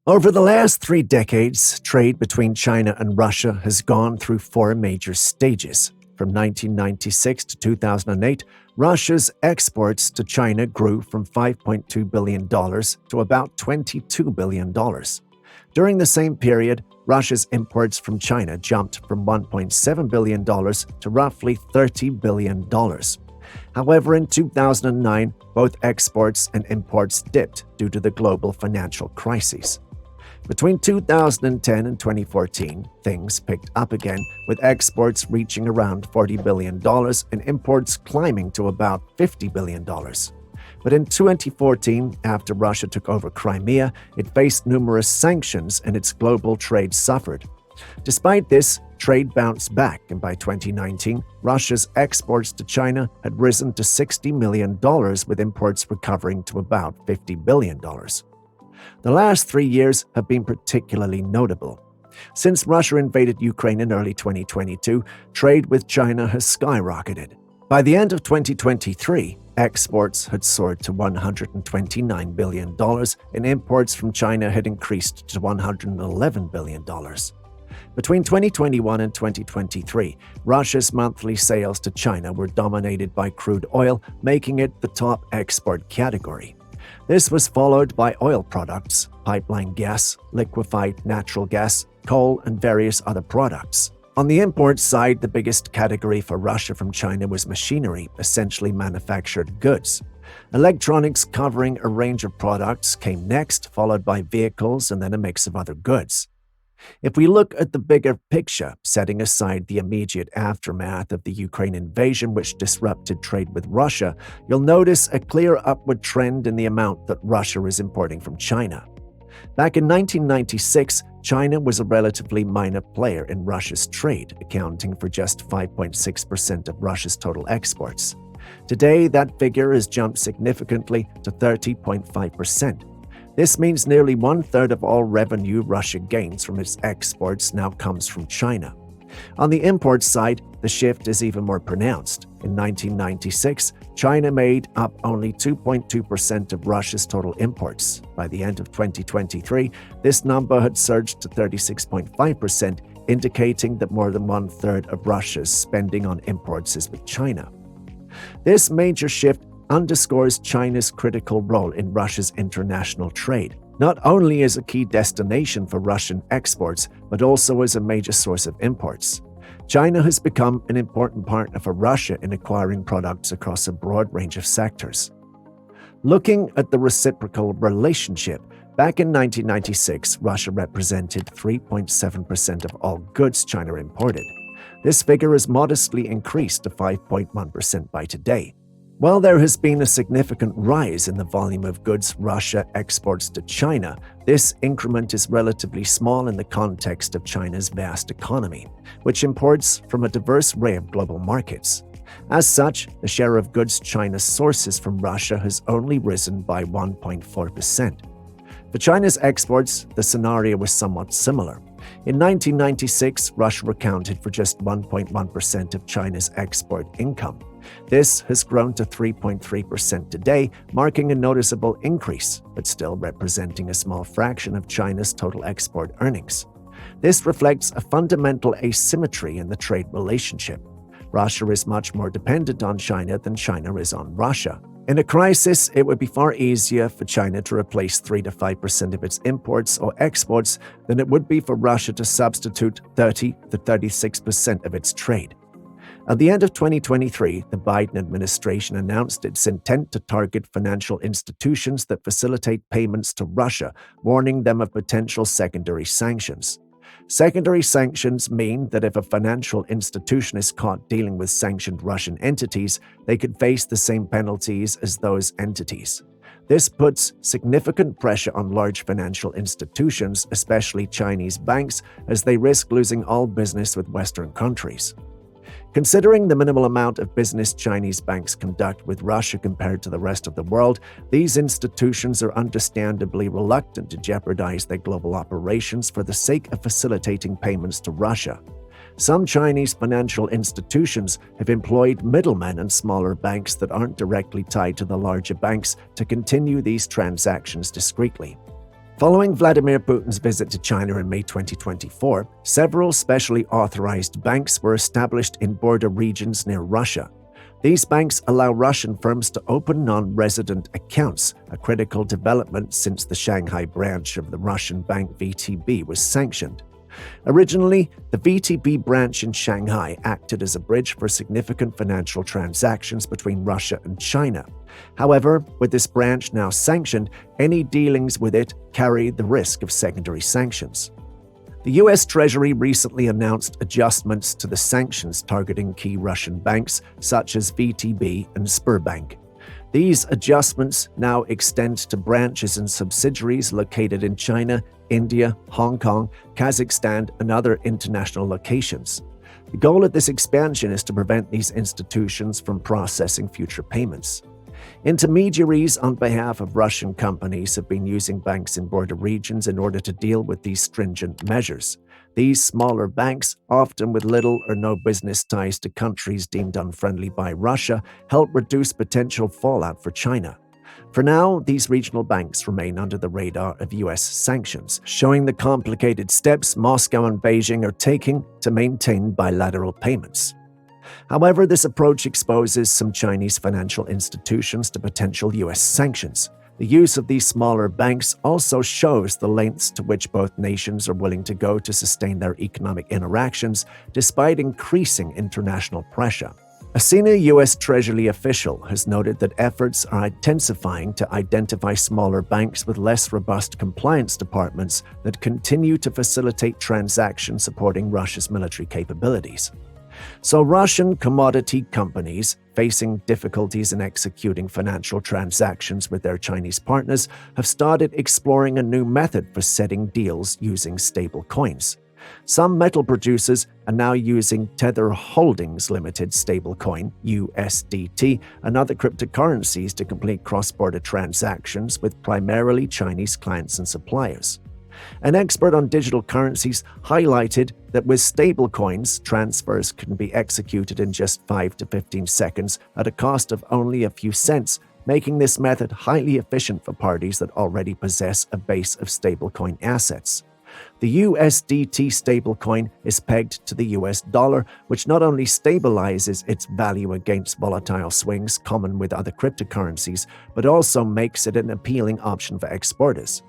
Over the last 3 decades, trade between China and Russia has gone through four major stages. From 1996 to 2008, Russia's exports to China grew from $5.2 billion to about $22 billion. During the same period, Russia's imports from China jumped from $1.7 billion to roughly $30 billion. However, in 2009, both exports and imports dipped due to the global financial crisis. Between 2010 and 2014, things picked up again, with exports reaching around $40 billion and imports climbing to about $50 billion. But in 2014, after Russia took over Crimea, it faced numerous sanctions and its global trade suffered. Despite this, trade bounced back, and by 2019, Russia's exports to China had risen to $60 million, with imports recovering to about $50 billion. The last 3 years have been particularly notable. Since Russia invaded Ukraine in early 2022, trade with China has skyrocketed. By the end of 2023, exports had soared to $129 billion, and imports from China had increased to $111 billion. Between 2021 and 2023, Russia's monthly sales to China were dominated by crude oil, making it the top export category. This was followed by oil products, pipeline gas, liquefied natural gas, coal, and various other products. On the import side, the biggest category for Russia from China was machinery, essentially manufactured goods. Electronics, covering a range of products, came next, followed by vehicles and then a mix of other goods. If we look at the bigger picture, setting aside the immediate aftermath of the Ukraine invasion, which disrupted trade with Russia, you'll notice a clear upward trend in the amount that Russia is importing from China. Back in 1996, China was a relatively minor player in Russia's trade, accounting for just 5.6% of Russia's total exports. Today, that figure has jumped significantly to 30.5%. This means nearly one-third of all revenue Russia gains from its exports now comes from China. On the import side, the shift is even more pronounced. In 1996, China made up only 2.2% of Russia's total imports. By the end of 2023, this number had surged to 36.5%, indicating that more than one-third of Russia's spending on imports is with China. This major shift underscores China's critical role in Russia's international trade, not only as a key destination for Russian exports, but also as a major source of imports. China has become an important partner for Russia in acquiring products across a broad range of sectors. Looking at the reciprocal relationship, back in 1996, Russia represented 3.7% of all goods China imported. This figure has modestly increased to 5.1% by today. While there has been a significant rise in the volume of goods Russia exports to China, this increment is relatively small in the context of China's vast economy, which imports from a diverse array of global markets. As such, the share of goods China sources from Russia has only risen by 1.4%. For China's exports, the scenario was somewhat similar. In 1996, Russia accounted for just 1.1% of China's export income. This has grown to 3.3% today, marking a noticeable increase, but still representing a small fraction of China's total export earnings. This reflects a fundamental asymmetry in the trade relationship. Russia is much more dependent on China than China is on Russia. In a crisis, it would be far easier for China to replace 3 to 5% of its imports or exports than it would be for Russia to substitute 30 to 36% of its trade. At the end of 2023, the Biden administration announced its intent to target financial institutions that facilitate payments to Russia, warning them of potential secondary sanctions. Secondary sanctions mean that if a financial institution is caught dealing with sanctioned Russian entities, they could face the same penalties as those entities. This puts significant pressure on large financial institutions, especially Chinese banks, as they risk losing all business with Western countries. Considering the minimal amount of business Chinese banks conduct with Russia compared to the rest of the world, these institutions are understandably reluctant to jeopardize their global operations for the sake of facilitating payments to Russia. Some Chinese financial institutions have employed middlemen and smaller banks that aren't directly tied to the larger banks to continue these transactions discreetly. Following Vladimir Putin's visit to China in May 2024, several specially authorized banks were established in border regions near Russia. These banks allow Russian firms to open non-resident accounts, a critical development since the Shanghai branch of the Russian bank VTB was sanctioned. Originally, the VTB branch in Shanghai acted as a bridge for significant financial transactions between Russia and China. However, with this branch now sanctioned, any dealings with it carry the risk of secondary sanctions. The U.S. Treasury recently announced adjustments to the sanctions targeting key Russian banks such as VTB and Sberbank. These adjustments now extend to branches and subsidiaries located in China, India, Hong Kong, Kazakhstan, and other international locations. The goal of this expansion is to prevent these institutions from processing future payments. Intermediaries on behalf of Russian companies have been using banks in border regions in order to deal with these stringent measures. These smaller banks, often with little or no business ties to countries deemed unfriendly by Russia, help reduce potential fallout for China. For now, these regional banks remain under the radar of U.S. sanctions, showing the complicated steps Moscow and Beijing are taking to maintain bilateral payments. However, this approach exposes some Chinese financial institutions to potential U.S. sanctions. The use of these smaller banks also shows the lengths to which both nations are willing to go to sustain their economic interactions, despite increasing international pressure. A senior U.S. Treasury official has noted that efforts are intensifying to identify smaller banks with less robust compliance departments that continue to facilitate transactions supporting Russia's military capabilities. So Russian commodity companies facing difficulties in executing financial transactions with their Chinese partners have started exploring a new method for setting deals using stable coins. Some metal producers are now using Tether Holdings Limited stablecoin, USDT, and other cryptocurrencies to complete cross-border transactions with primarily Chinese clients and suppliers. An expert on digital currencies highlighted that with stablecoins, transfers can be executed in just 5 to 15 seconds at a cost of only a few cents, making this method highly efficient for parties that already possess a base of stablecoin assets. The USDT stablecoin is pegged to the US dollar, which not only stabilizes its value against volatile swings common with other cryptocurrencies, but also makes it an appealing option for exporters.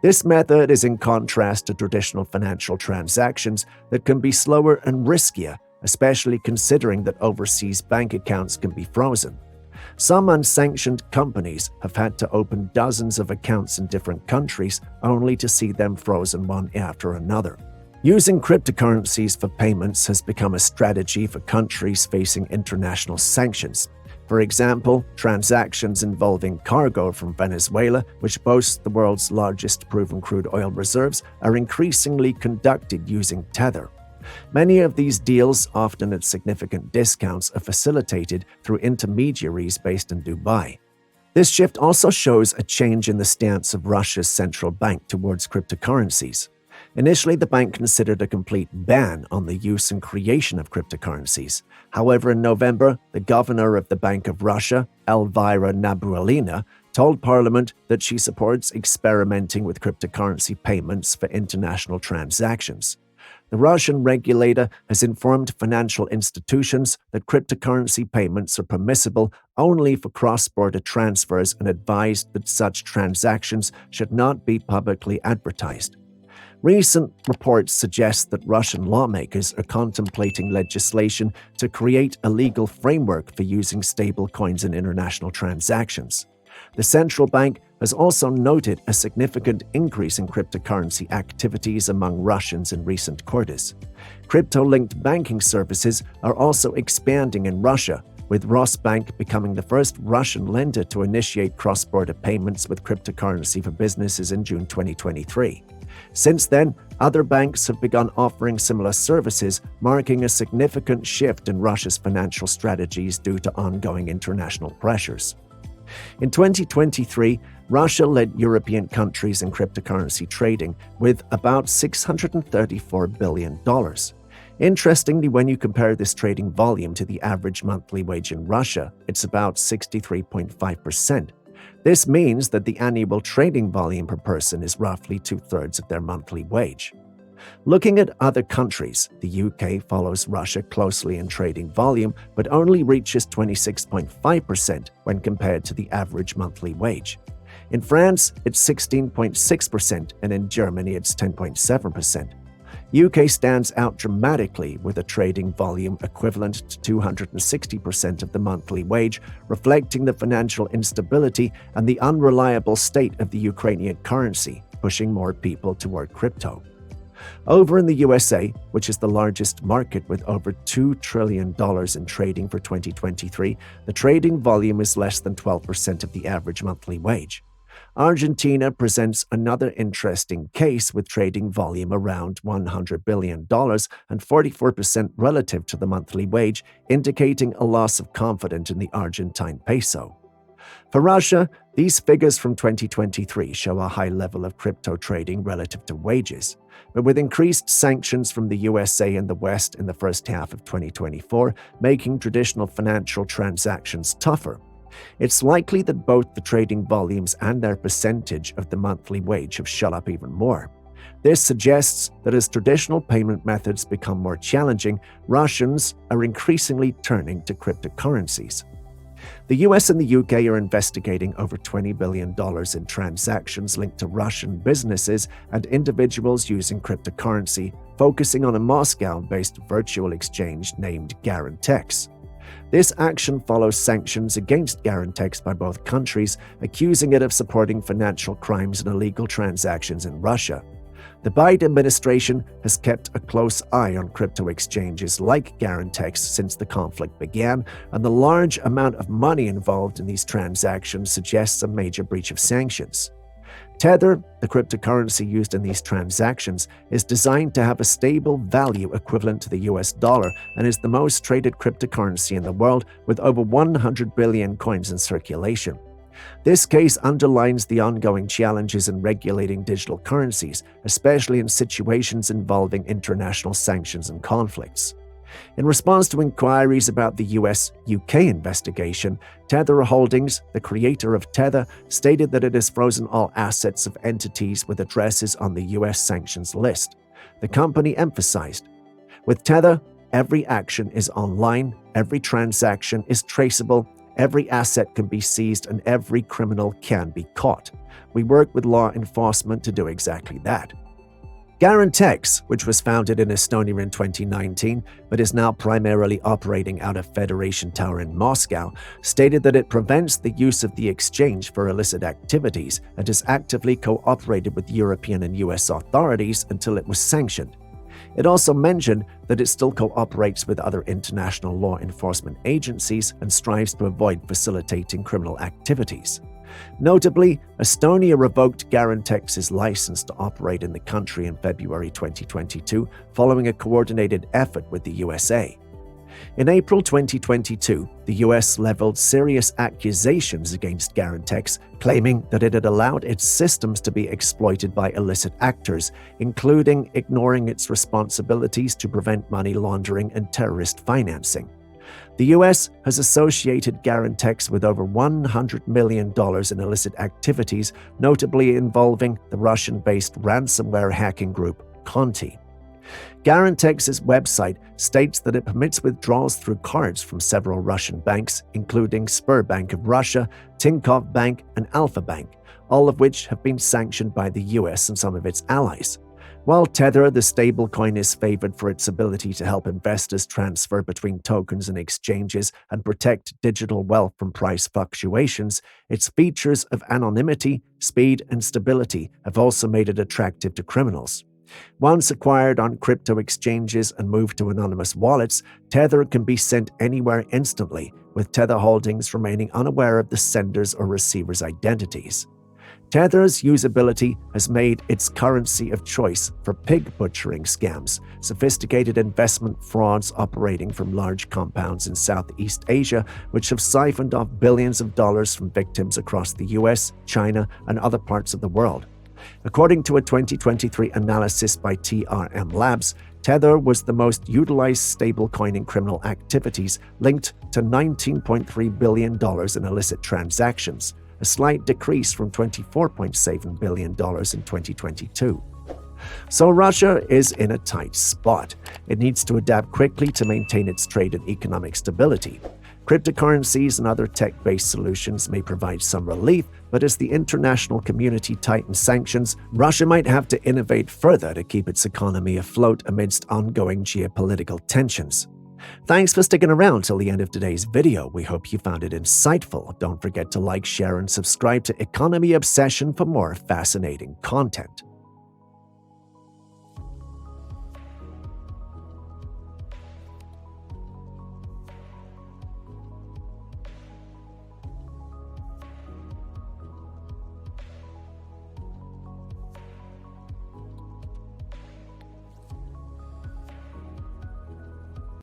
This method is in contrast to traditional financial transactions that can be slower and riskier, especially considering that overseas bank accounts can be frozen. Some unsanctioned companies have had to open dozens of accounts in different countries only to see them frozen one after another. Using cryptocurrencies for payments has become a strategy for countries facing international sanctions. For example, transactions involving cargo from Venezuela, which boasts the world's largest proven crude oil reserves, are increasingly conducted using Tether. Many of these deals, often at significant discounts, are facilitated through intermediaries based in Dubai. This shift also shows a change in the stance of Russia's central bank towards cryptocurrencies. Initially, the bank considered a complete ban on the use and creation of cryptocurrencies. However, in November, the governor of the Bank of Russia, Elvira Nabiullina, told Parliament that she supports experimenting with cryptocurrency payments for international transactions. The Russian regulator has informed financial institutions that cryptocurrency payments are permissible only for cross-border transfers and advised that such transactions should not be publicly advertised. Recent reports suggest that Russian lawmakers are contemplating legislation to create a legal framework for using stablecoins in international transactions. The central bank has also noted a significant increase in cryptocurrency activities among Russians in recent quarters. Crypto-linked banking services are also expanding in Russia, with Rosbank becoming the first Russian lender to initiate cross-border payments with cryptocurrency for businesses in June 2023. Since then, other banks have begun offering similar services, marking a significant shift in Russia's financial strategies due to ongoing international pressures. In 2023, Russia led European countries in cryptocurrency trading with about $634 billion. Interestingly, when you compare this trading volume to the average monthly wage in Russia, it's about 63.5%. This means that the annual trading volume per person is roughly two-thirds of their monthly wage. Looking at other countries, the UK follows Russia closely in trading volume but only reaches 26.5% when compared to the average monthly wage. In France, it's 16.6%, and in Germany, it's 10.7%. UK stands out dramatically with a trading volume equivalent to 260% of the monthly wage, reflecting the financial instability and the unreliable state of the Ukrainian currency, pushing more people toward crypto. Over in the USA, which is the largest market with over $2 trillion in trading for 2023, the trading volume is less than 12% of the average monthly wage. Argentina presents another interesting case with trading volume around $100 billion and 44% relative to the monthly wage, indicating a loss of confidence in the Argentine peso. For Russia, these figures from 2023 show a high level of crypto trading relative to wages. But with increased sanctions from the USA and the West in the first half of 2024, making traditional financial transactions tougher, it's likely that both the trading volumes and their percentage of the monthly wage have shot up even more. This suggests that as traditional payment methods become more challenging, Russians are increasingly turning to cryptocurrencies. The US and the UK are investigating over $20 billion in transactions linked to Russian businesses and individuals using cryptocurrency, focusing on a Moscow-based virtual exchange named Garantex. This action follows sanctions against Garantex by both countries, accusing it of supporting financial crimes and illegal transactions in Russia. The Biden administration has kept a close eye on crypto exchanges like Garantex since the conflict began, and the large amount of money involved in these transactions suggests a major breach of sanctions. Tether, the cryptocurrency used in these transactions, is designed to have a stable value equivalent to the US dollar and is the most traded cryptocurrency in the world with over 100 billion coins in circulation. This case underlines the ongoing challenges in regulating digital currencies, especially in situations involving international sanctions and conflicts. In response to inquiries about the US-UK investigation, Tether Holdings, the creator of Tether, stated that it has frozen all assets of entities with addresses on the US sanctions list. The company emphasized, "With Tether, every action is online, every transaction is traceable, every asset can be seized, and every criminal can be caught. We work with law enforcement to do exactly that." Garantex, which was founded in Estonia in 2019 but is now primarily operating out of Federation Tower in Moscow, stated that it prevents the use of the exchange for illicit activities and has actively cooperated with European and US authorities until it was sanctioned. It also mentioned that it still cooperates with other international law enforcement agencies and strives to avoid facilitating criminal activities. Notably, Estonia revoked Garantex's license to operate in the country in February 2022 following a coordinated effort with the USA. In April 2022, the US leveled serious accusations against Garantex, claiming that it had allowed its systems to be exploited by illicit actors, including ignoring its responsibilities to prevent money laundering and terrorist financing. The US has associated Garantex with over $100 million in illicit activities, notably involving the Russian-based ransomware hacking group Conti. Garantex's website states that it permits withdrawals through cards from several Russian banks, including Sberbank of Russia, Tinkoff Bank, and Alfa Bank, all of which have been sanctioned by the US and some of its allies. While Tether, the stablecoin, is favored for its ability to help investors transfer between tokens and exchanges and protect digital wealth from price fluctuations, its features of anonymity, speed, and stability have also made it attractive to criminals. Once acquired on crypto exchanges and moved to anonymous wallets, Tether can be sent anywhere instantly, with Tether Holdings remaining unaware of the sender's or receiver's identities. Tether's usability has made its currency of choice for pig butchering scams, sophisticated investment frauds operating from large compounds in Southeast Asia, which have siphoned off billions of dollars from victims across the US, China, and other parts of the world. According to a 2023 analysis by TRM Labs, Tether was the most utilized stablecoin in criminal activities, linked to $19.3 billion in illicit transactions. a slight decrease from $24.7 billion in 2022. So Russia is in a tight spot. It needs to adapt quickly to maintain its trade and economic stability. Cryptocurrencies and other tech-based solutions may provide some relief, but as the international community tightens sanctions, Russia might have to innovate further to keep its economy afloat amidst ongoing geopolitical tensions. Thanks for sticking around till the end of today's video. We hope you found it insightful. Don't forget to like, share, and subscribe to Economy Obsession for more fascinating content.